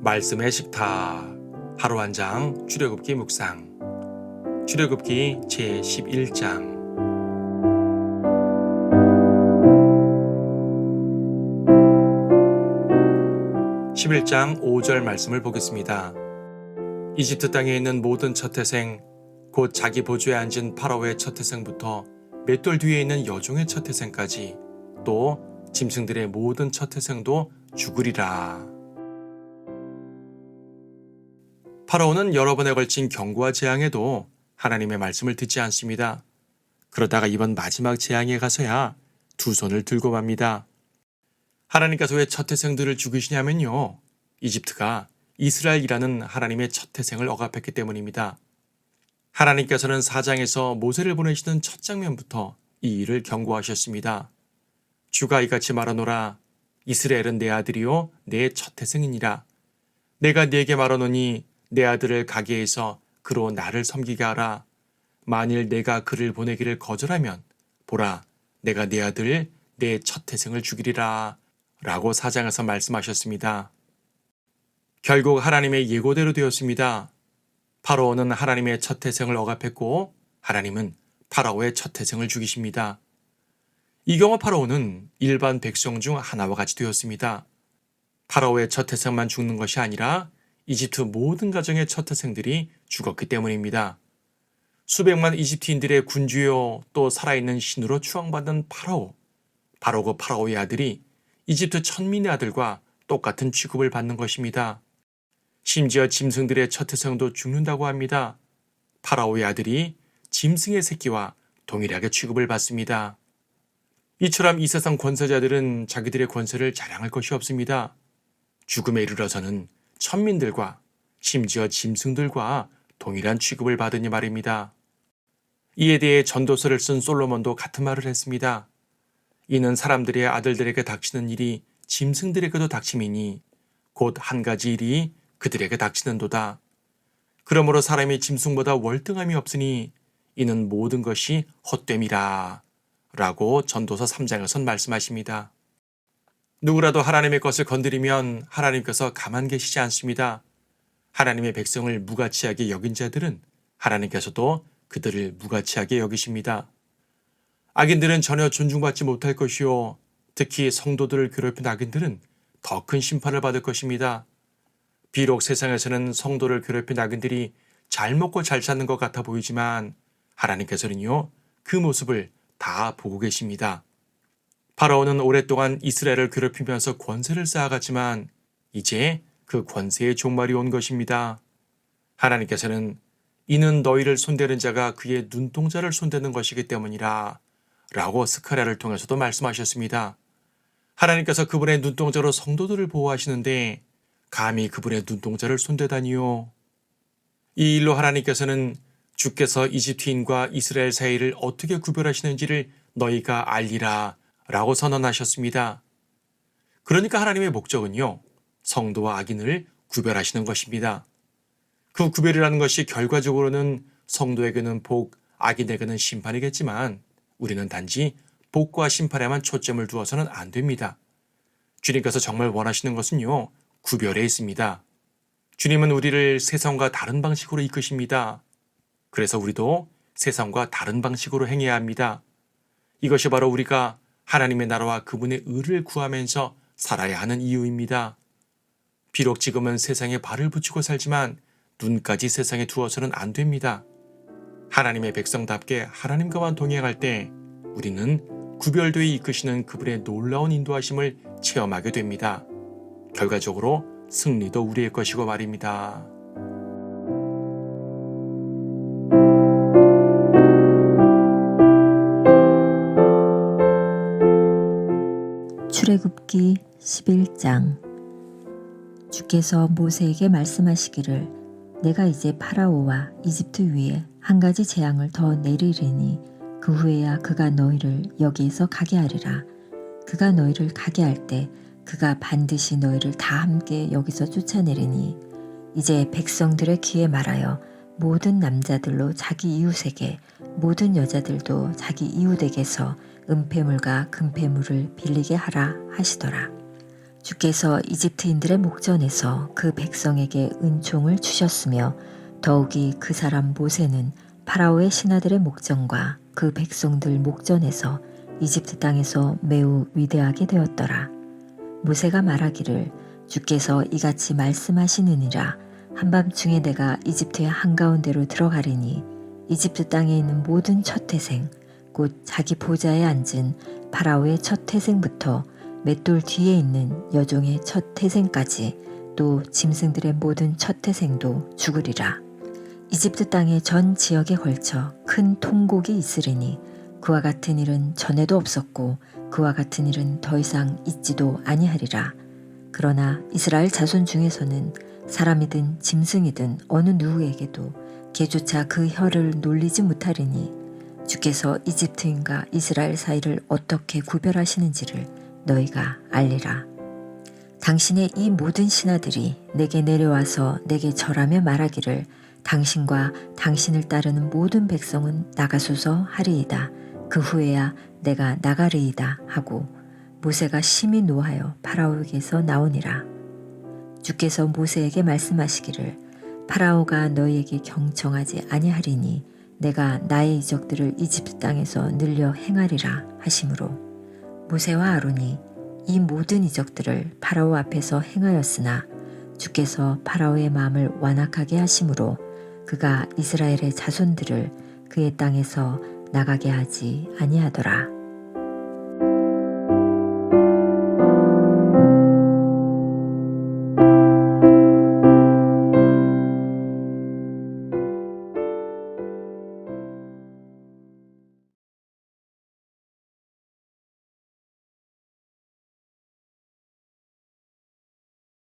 말씀의 식탁 하루 한 장 출애굽기 묵상 출애굽기 제11장 11장 5절 말씀을 보겠습니다. 이집트 땅에 있는 모든 첫태생 곧 자기 보좌에 앉은 파라오의 첫태생부터 맷돌 뒤에 있는 여종의 첫태생까지 또 짐승들의 모든 첫태생도 죽으리라. 파라오는 여러 번에 걸친 경고와 재앙에도 하나님의 말씀을 듣지 않습니다. 그러다가 이번 마지막 재앙에 가서야 두 손을 들고 맙니다. 하나님께서 왜 첫태생들을 죽이시냐면요, 이집트가 이스라엘이라는 하나님의 첫태생을 억압했기 때문입니다. 하나님께서는 4장에서 모세를 보내시는 첫 장면부터 이 일을 경고하셨습니다. 주가 이같이 말하노라. 이스라엘은 내 아들이요 내 첫태생이니라. 내가 네게 말하노니 내 아들을 가게 해서 그로 나를 섬기게 하라. 만일 내가 그를 보내기를 거절하면 보라, 내가 내 아들 내 첫태생을 죽이리라 라고 4장에서 말씀하셨습니다. 결국 하나님의 예고대로 되었습니다. 파라오는 하나님의 첫태생을 억압했고 하나님은 파라오의 첫태생을 죽이십니다. 이 경우 파라오는 일반 백성 중 하나와 같이 되었습니다. 파라오의 첫태생만 죽는 것이 아니라 이집트 모든 가정의 첫태생들이 죽었기 때문입니다. 수백만 이집트인들의 군주요 또 살아있는 신으로 추앙받는 파라오, 바로 그 파라오의 아들이 이집트 천민의 아들과 똑같은 취급을 받는 것입니다. 심지어 짐승들의 첫태생도 죽는다고 합니다. 파라오의 아들이 짐승의 새끼와 동일하게 취급을 받습니다. 이처럼 이 세상 권세자들은 자기들의 권세를 자랑할 것이 없습니다. 죽음에 이르러서는 천민들과 심지어 짐승들과 동일한 취급을 받으니 말입니다. 이에 대해 전도서를 쓴 솔로몬도 같은 말을 했습니다. 이는 사람들의 아들들에게 닥치는 일이 짐승들에게도 닥침이니 곧 한 가지 일이 그들에게 닥치는도다. 그러므로 사람이 짐승보다 월등함이 없으니 이는 모든 것이 헛됨이라 라고 전도서 3장에선 말씀하십니다. 누구라도 하나님의 것을 건드리면 하나님께서 가만 계시지 않습니다. 하나님의 백성을 무가치하게 여긴 자들은 하나님께서도 그들을 무가치하게 여기십니다. 악인들은 전혀 존중받지 못할 것이요, 특히 성도들을 괴롭힌 악인들은 더 큰 심판을 받을 것입니다. 비록 세상에서는 성도를 괴롭힌 악인들이 잘 먹고 잘 사는 것 같아 보이지만 하나님께서는요, 그 모습을 다 보고 계십니다. 파라오는 오랫동안 이스라엘을 괴롭히면서 권세를 쌓아갔지만 이제 그 권세의 종말이 온 것입니다. 하나님께서는 이는 너희를 손대는 자가 그의 눈동자를 손대는 것이기 때문이라 라고 스가랴를 통해서도 말씀하셨습니다. 하나님께서 그분의 눈동자로 성도들을 보호하시는데 감히 그분의 눈동자를 손대다니요. 이 일로 하나님께서는 주께서 이집트인과 이스라엘 사이를 어떻게 구별하시는지를 너희가 알리라 라고 선언하셨습니다. 그러니까 하나님의 목적은요, 성도와 악인을 구별하시는 것입니다. 그 구별이라는 것이 결과적으로는 성도에게는 복, 악인에게는 심판이겠지만 우리는 단지 복과 심판에만 초점을 두어서는 안 됩니다. 주님께서 정말 원하시는 것은요, 구별에 있습니다. 주님은 우리를 세상과 다른 방식으로 이끄십니다. 그래서 우리도 세상과 다른 방식으로 행해야 합니다. 이것이 바로 우리가 하나님의 나라와 그분의 의를 구하면서 살아야 하는 이유입니다. 비록 지금은 세상에 발을 붙이고 살지만 눈까지 세상에 두어서는 안 됩니다. 하나님의 백성답게 하나님과만 동행할 때 우리는 구별되어 이끄시는 그분의 놀라운 인도하심을 체험하게 됩니다. 결과적으로 승리도 우리의 것이고 말입니다. 출애굽기 11장. 주께서 모세에게 말씀하시기를 내가 이제 파라오와 이집트 위에 한 가지 재앙을 더 내리리니 그 후에야 그가 너희를 여기에서 가게 하리라. 그가 너희를 가게 할 때 그가 반드시 너희를 다 함께 여기서 쫓아내리니 이제 백성들의 귀에 말하여 모든 남자들로 자기 이웃에게 모든 여자들도 자기 이웃에게서 은폐물과 금폐물을 빌리게 하라 하시더라. 주께서 이집트인들의 목전에서 그 백성에게 은총을 주셨으며 더욱이 그 사람 모세는 파라오의 신하들의 목전과 그 백성들 목전에서 이집트 땅에서 매우 위대하게 되었더라. 모세가 말하기를 주께서 이같이 말씀하시느니라. 한밤중에 내가 이집트의 한가운데로 들어가리니 이집트 땅에 있는 모든 첫 태생 곧 자기 보좌에 앉은 파라오의 첫 태생부터 맷돌 뒤에 있는 여종의 첫 태생까지 또 짐승들의 모든 첫 태생도 죽으리라. 이집트 땅의 전 지역에 걸쳐 큰 통곡이 있으리니 그와 같은 일은 전에도 없었고 그와 같은 일은 더 이상 있지도 아니하리라. 그러나 이스라엘 자손 중에서는 사람이든 짐승이든 어느 누구에게도 개조차 그 혀를 놀리지 못하리니 주께서 이집트인과 이스라엘 사이를 어떻게 구별하시는지를 너희가 알리라. 당신의 이 모든 신하들이 내게 내려와서 내게 절하며 말하기를 당신과 당신을 따르는 모든 백성은 나가소서 하리이다. 그 후에야 내가 나가리이다 하고 모세가 심히 노하여 파라오에게서 나오니라. 주께서 모세에게 말씀하시기를 파라오가 너희에게 경청하지 아니하리니 내가 나의 이적들을 이집트 땅에서 늘려 행하리라 하시므로 모세와 아론이 이 모든 이적들을 파라오 앞에서 행하였으나 주께서 파라오의 마음을 완악하게 하심으로 그가 이스라엘의 자손들을 그의 땅에서 나가게 하지 아니하더라.